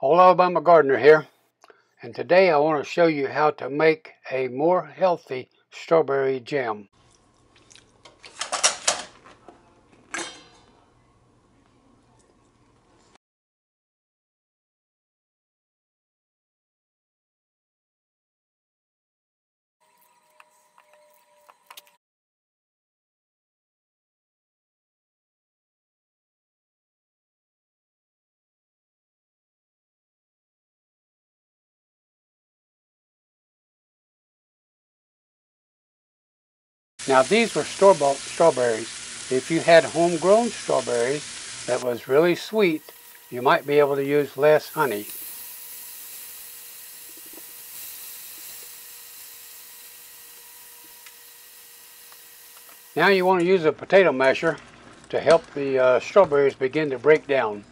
Old Alabama Gardener here, and today I want to show you how to make a more healthy strawberry jam. Now these were store-bought strawberries. If you had homegrown strawberries that was really sweet, you might be able to use less honey. Now you want to use a potato masher to help the strawberries begin to break down.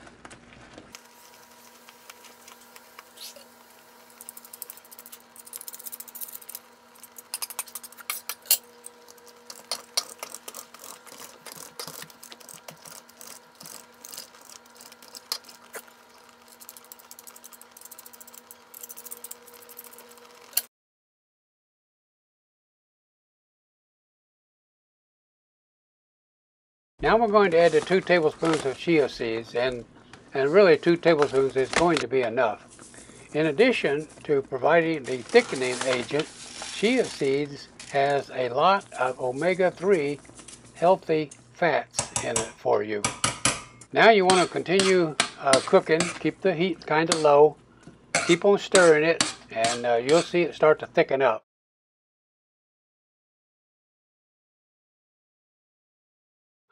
Now we're going to add the 2 tablespoons of chia seeds, and really 2 tablespoons is going to be enough. In addition to providing the thickening agent, chia seeds has a lot of omega-3 healthy fats in it for you. Now you want to continue cooking, keep the heat kind of low, keep on stirring it, and you'll see it start to thicken up.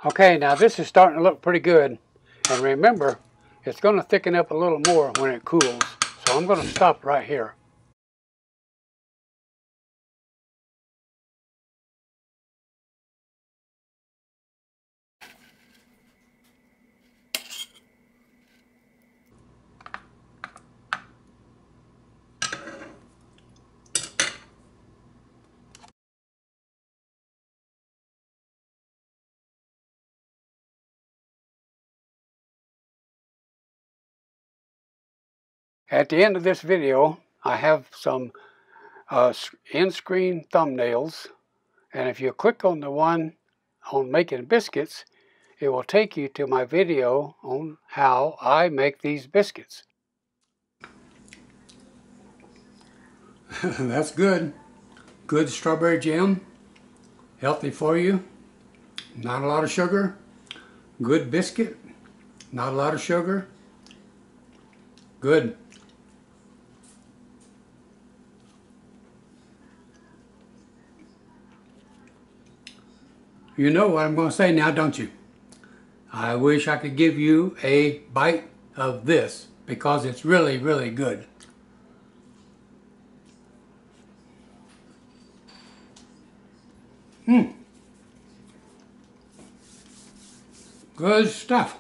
Okay, now this is starting to look pretty good, and remember, it's going to thicken up a little more when it cools, so I'm going to stop right here. At the end of this video, I have some in-screen thumbnails, and if you click on the one on making biscuits, it will take you to my video on how I make these biscuits. That's good. Good strawberry jam, healthy for you, not a lot of sugar. Good biscuit, not a lot of sugar. Good. You know what I'm going to say now, don't you? I wish I could give you a bite of this because it's really, really good. Good stuff.